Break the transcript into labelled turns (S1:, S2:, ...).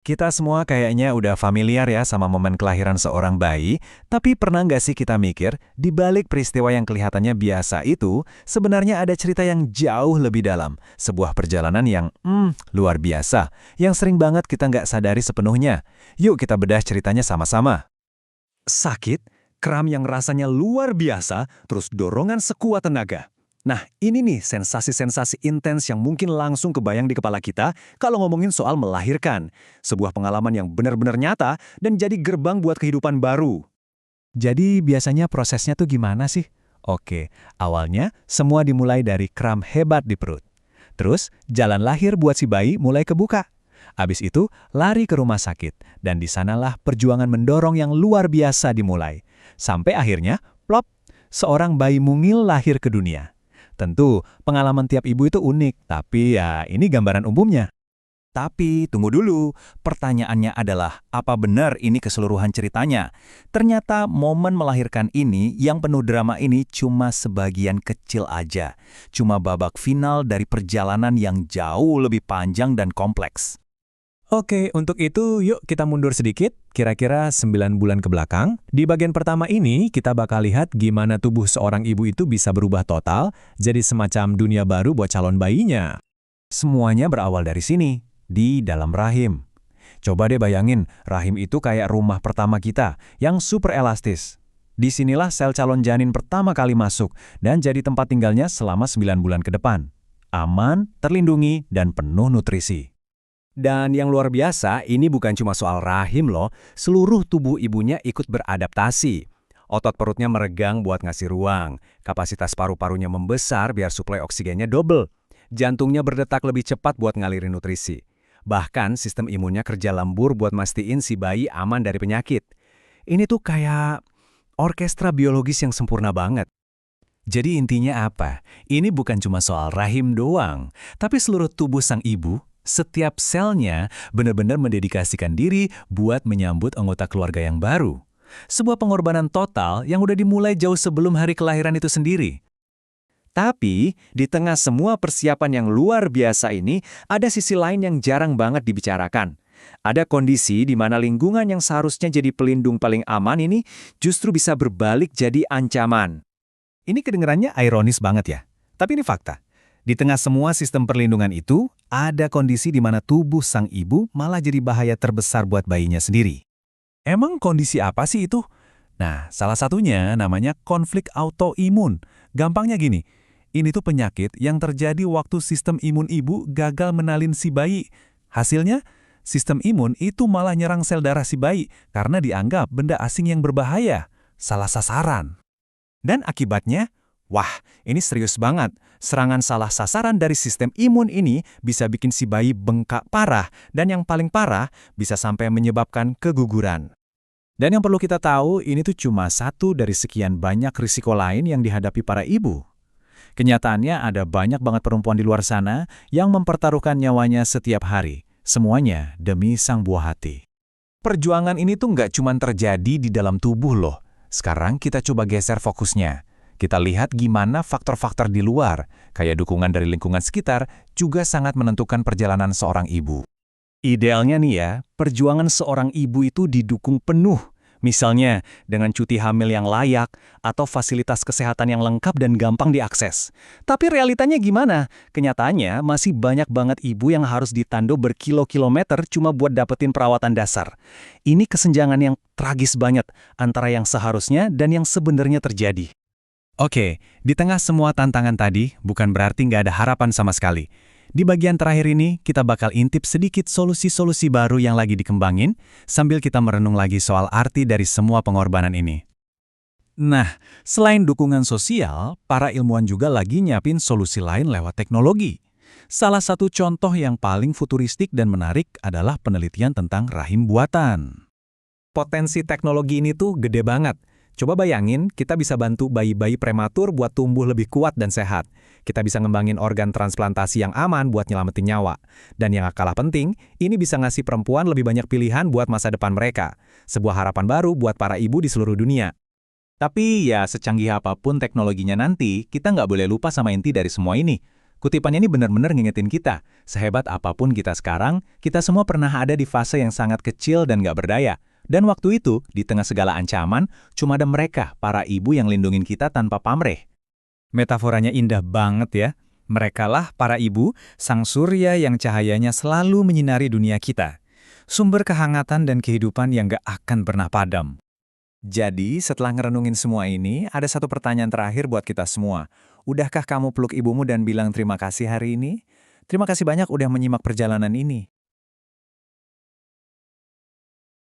S1: Kita semua kayaknya udah familiar ya sama momen kelahiran seorang bayi, tapi pernah nggak sih kita mikir, di balik peristiwa yang kelihatannya biasa itu, sebenarnya ada cerita yang jauh lebih dalam, sebuah perjalanan yang, luar biasa, yang sering banget kita nggak sadari sepenuhnya. Yuk kita bedah ceritanya sama-sama.
S2: Sakit, kram yang rasanya luar biasa, terus dorongan sekuat tenaga. Nah, ini nih sensasi-sensasi intens yang mungkin langsung kebayang di kepala kita kalau ngomongin soal melahirkan. Sebuah pengalaman yang benar-benar nyata dan jadi gerbang buat kehidupan baru.
S1: Jadi biasanya prosesnya tuh gimana sih? Oke, awalnya semua dimulai dari kram hebat di perut. Terus, jalan lahir buat si bayi mulai kebuka. Abis itu, lari ke rumah sakit, dan di sanalah perjuangan mendorong yang luar biasa dimulai. Sampai akhirnya, plop, seorang bayi mungil lahir ke dunia. Tentu, pengalaman tiap ibu itu unik, tapi ya ini gambaran umumnya.
S2: Tapi, tunggu dulu. Pertanyaannya adalah, apa benar ini keseluruhan ceritanya? Ternyata momen melahirkan ini, yang penuh drama ini cuma sebagian kecil aja. Cuma babak final dari perjalanan yang jauh lebih panjang dan kompleks.
S1: Oke, untuk itu yuk kita mundur sedikit, kira-kira 9 bulan ke belakang. Di bagian pertama ini, kita bakal lihat gimana tubuh seorang ibu itu bisa berubah total, jadi semacam dunia baru buat calon bayinya. Semuanya berawal dari sini, di dalam rahim. Coba deh bayangin, rahim itu kayak rumah pertama kita, yang super elastis. Disinilah sel calon janin pertama kali masuk, dan jadi tempat tinggalnya selama 9 bulan ke depan. Aman, terlindungi, dan penuh nutrisi.
S2: Dan yang luar biasa, ini bukan cuma soal rahim loh, seluruh tubuh ibunya ikut beradaptasi. Otot perutnya meregang buat ngasih ruang, kapasitas paru-parunya membesar biar suplai oksigennya double. Jantungnya berdetak lebih cepat buat ngalirin nutrisi. Bahkan sistem imunnya kerja lembur buat mastiin si bayi aman dari penyakit. Ini tuh kayak orkestra biologis yang sempurna banget.
S1: Jadi intinya apa? Ini bukan cuma soal rahim doang, tapi seluruh tubuh sang ibu, setiap selnya benar-benar mendedikasikan diri buat menyambut anggota keluarga yang baru. Sebuah pengorbanan total yang udah dimulai jauh sebelum hari kelahiran itu sendiri.
S2: Tapi, di tengah semua persiapan yang luar biasa ini, ada sisi lain yang jarang banget dibicarakan. Ada kondisi di mana lingkungan yang seharusnya jadi pelindung paling aman ini justru bisa berbalik jadi ancaman.
S1: Ini kedengarannya ironis banget ya, tapi ini fakta. Di tengah semua sistem perlindungan itu, ada kondisi di mana tubuh sang ibu malah jadi bahaya terbesar buat bayinya sendiri. Emang kondisi apa sih itu? Nah, salah satunya namanya konflik autoimun. Gampangnya gini, ini tuh penyakit yang terjadi waktu sistem imun ibu gagal menalin si bayi. Hasilnya, sistem imun itu malah nyerang sel darah si bayi karena dianggap benda asing yang berbahaya, salah sasaran. Dan akibatnya, wah, ini serius banget. Serangan salah sasaran dari sistem imun ini bisa bikin si bayi bengkak parah, dan yang paling parah bisa sampai menyebabkan keguguran. Dan yang perlu kita tahu, ini tuh cuma satu dari sekian banyak risiko lain yang dihadapi para ibu. Kenyataannya ada banyak banget perempuan di luar sana yang mempertaruhkan nyawanya setiap hari, semuanya demi sang buah hati. Perjuangan ini tuh nggak cuma terjadi di dalam tubuh loh. Sekarang kita coba geser fokusnya. Kita lihat gimana faktor-faktor di luar, kayak dukungan dari lingkungan sekitar, juga sangat menentukan perjalanan seorang ibu. Idealnya nih ya, perjuangan seorang ibu itu didukung penuh. Misalnya, dengan cuti hamil yang layak, atau fasilitas kesehatan yang lengkap dan gampang diakses. Tapi realitanya gimana? Kenyataannya, masih banyak banget ibu yang harus ditando berkilo-kilometer cuma buat dapetin perawatan dasar. Ini kesenjangan yang tragis banget antara yang seharusnya dan yang sebenarnya terjadi. Oke, di tengah semua tantangan tadi, bukan berarti nggak ada harapan sama sekali. Di bagian terakhir ini, kita bakal intip sedikit solusi-solusi baru yang lagi dikembangin, sambil kita merenung lagi soal arti dari semua pengorbanan ini. Nah, selain dukungan sosial, para ilmuwan juga lagi nyiapin solusi lain lewat teknologi. Salah satu contoh yang paling futuristik dan menarik adalah penelitian tentang rahim buatan. Potensi teknologi ini tuh gede banget. Coba bayangin, kita bisa bantu bayi-bayi prematur buat tumbuh lebih kuat dan sehat. Kita bisa ngembangin organ transplantasi yang aman buat nyelamatin nyawa. Dan yang gak kalah penting, ini bisa ngasih perempuan lebih banyak pilihan buat masa depan mereka. Sebuah harapan baru buat para ibu di seluruh dunia. Tapi ya secanggih apapun teknologinya nanti, kita nggak boleh lupa sama inti dari semua ini.
S2: Kutipannya ini benar-benar ngingetin kita, sehebat apapun kita sekarang, kita semua pernah ada di fase yang sangat kecil dan gak berdaya. Dan waktu itu, di tengah segala ancaman, cuma ada mereka, para ibu yang lindungin kita tanpa pamrih.
S1: Metaforanya indah banget ya. Merekalah para ibu, sang surya yang cahayanya selalu menyinari dunia kita. Sumber kehangatan dan kehidupan yang gak akan pernah padam. Jadi, setelah ngerenungin semua ini, ada satu pertanyaan terakhir buat kita semua. Udahkah kamu peluk ibumu dan bilang terima kasih hari ini? Terima kasih banyak udah menyimak perjalanan ini.